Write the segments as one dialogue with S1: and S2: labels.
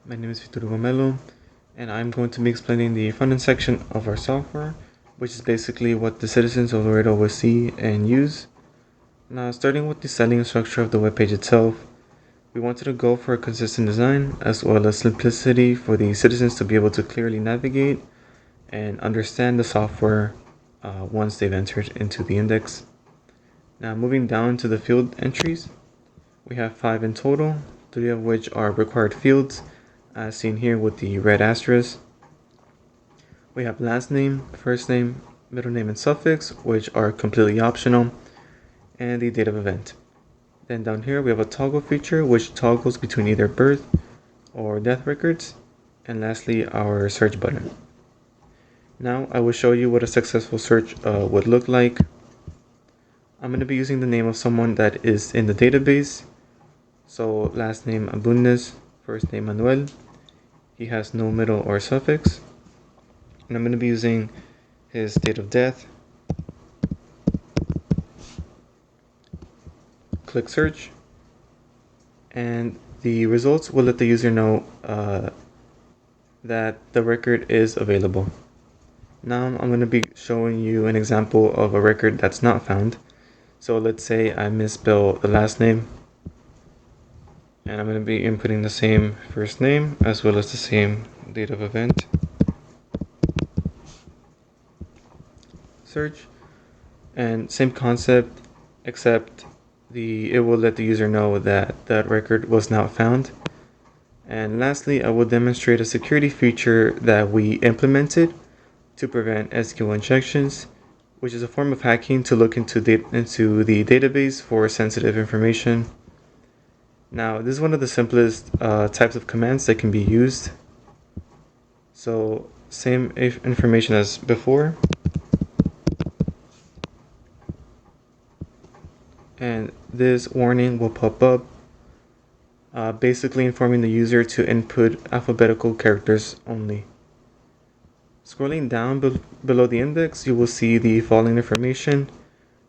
S1: My name is Vitor Gomelo, and I'm going to be explaining the front end section of our software, which is basically what the citizens of Laredo will see and use. Now, starting with the styling and structure of the web page itself, we wanted to go for a consistent design as well as simplicity for the citizens to be able to clearly navigate and understand the software once they've entered into the index. Now, moving down to the field entries, we have 5 in total, 3 of which are required fields, as seen here with the red asterisk. We have last name, first name, middle name, and suffix, which are completely optional, and the date of event. Then down here we have a toggle feature, which toggles between either birth or death records, and lastly our search button. Now I will show you what a successful search would look like. I'm going to be using the name of someone that is in the database. So last name Abundes, first name Manuel. He has no middle or suffix. And I'm going to be using his date of death. Click search, and the results will let the user know that the record is available. Now I'm going to be showing you an example of a record that's not found. So let's say I misspell the last name, and I'm going to be inputting the same first name as well as the same date of event. Search, and same concept, except it will let the user know that that record was not found. And lastly, I will demonstrate a security feature that we implemented to prevent SQL injections, which is a form of hacking to look into the database for sensitive information. Now, this is one of the simplest types of commands that can be used. So, same information as before. And this warning will pop up, basically informing the user to input alphabetical characters only. Scrolling down below the index, you will see the following information,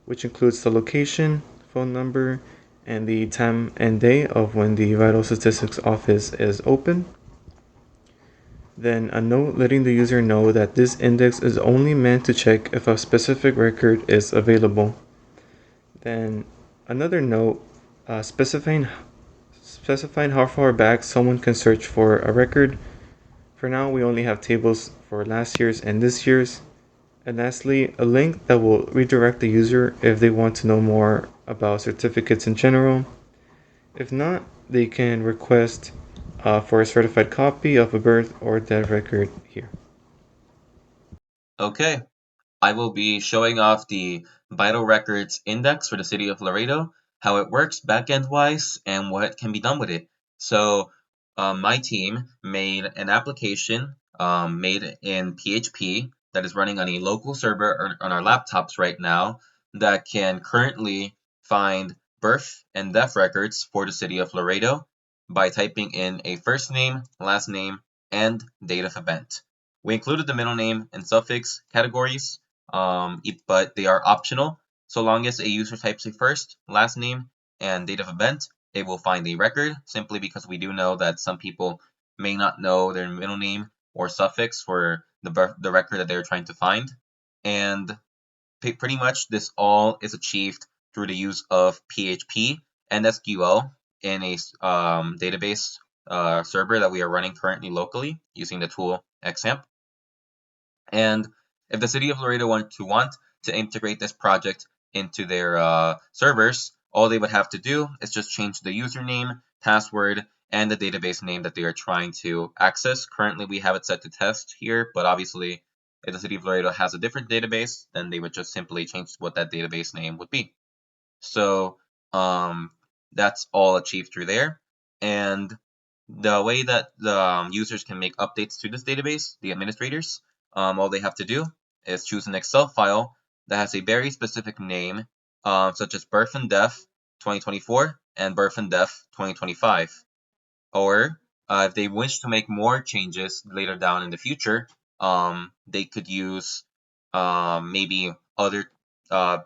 S1: which includes the location, phone number, and the time and day of when the Vital Statistics office is open. Then a note letting the user know that this index is only meant to check if a specific record is available. Then another note specifying how far back someone can search for a record. For now, we only have tables for last year's and this year's. And lastly, a link that will redirect the user if they want to know more about certificates in general. If not, they can request for a certified copy of a birth or death record here.
S2: Okay, I will be showing off the Vital Records Index for the city of Laredo, how it works backend wise, and what can be done with it. So, my team made an application made in PHP that is running on a local server on our laptops right now that can currently find birth and death records for the city of Laredo by typing in a first name, last name, and date of event. We included the middle name and suffix categories, but they are optional. So long as a user types a first, last name, and date of event, it will find a record, simply because we do know that some people may not know their middle name or suffix for the record that they're trying to find. And pretty much this all is achieved through the use of PHP and SQL in a database server that we are running currently locally using the tool XAMPP. And if the city of Laredo want to integrate this project into their servers, all they would have to do is just change the username, password, and the database name that they are trying to access. Currently, we have it set to test here, but obviously, if the city of Laredo has a different database, then they would just simply change what that database name would be. So that's all achieved through there. And the way that the users can make updates to this database, the administrators, all they have to do is choose an Excel file that has a very specific name, such as birth and death 2024 and birth and death 2025. Or if they wish to make more changes later down in the future, they could use maybe other uh,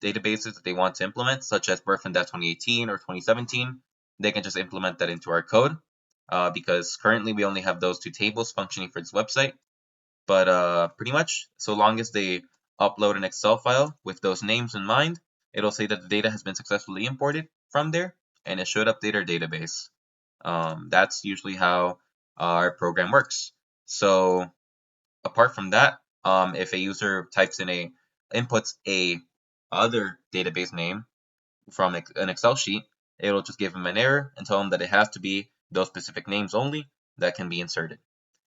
S2: databases that they want to implement, such as birth and death 2018 or 2017. They can just implement that into our code. because currently we only have those two tables functioning for this website. But pretty much, so long as they upload an Excel file with those names in mind, it'll say that the data has been successfully imported from there, and it should update our database. That's usually how our program works. So apart from that, if a user types in inputs a other database name from an Excel sheet, it'll just give them an error and tell them that it has to be those specific names only that can be inserted.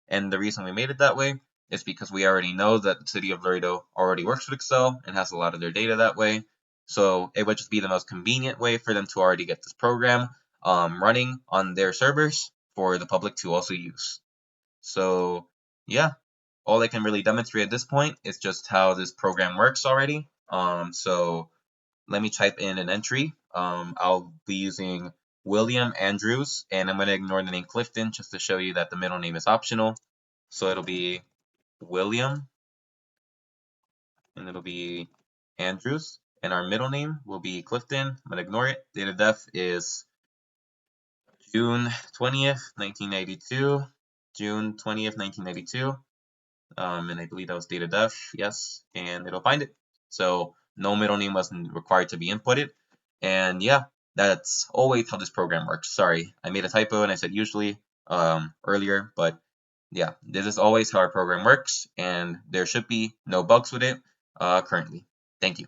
S2: And the reason we made it that way is because we already know that the city of Laredo already works with Excel and has a lot of their data that way. So it would just be the most convenient way for them to already get this program running on their servers for the public to also use. So yeah, all I can really demonstrate at this point is just how this program works already. So let me type in an entry. I'll be using William Andrews, and I'm going to ignore the name Clifton just to show you that the middle name is optional. So it'll be William, and it'll be Andrews, and our middle name will be Clifton. I'm going to ignore it. Date of death is June 20th, 1992. June 20th, 1992. And I believe that was date of death, yes, and it'll find it. So no middle name wasn't required to be inputted. And yeah, that's always how this program works. Sorry, I made a typo and I said usually earlier, but yeah, this is always how our program works, and there should be no bugs with it currently. Thank you.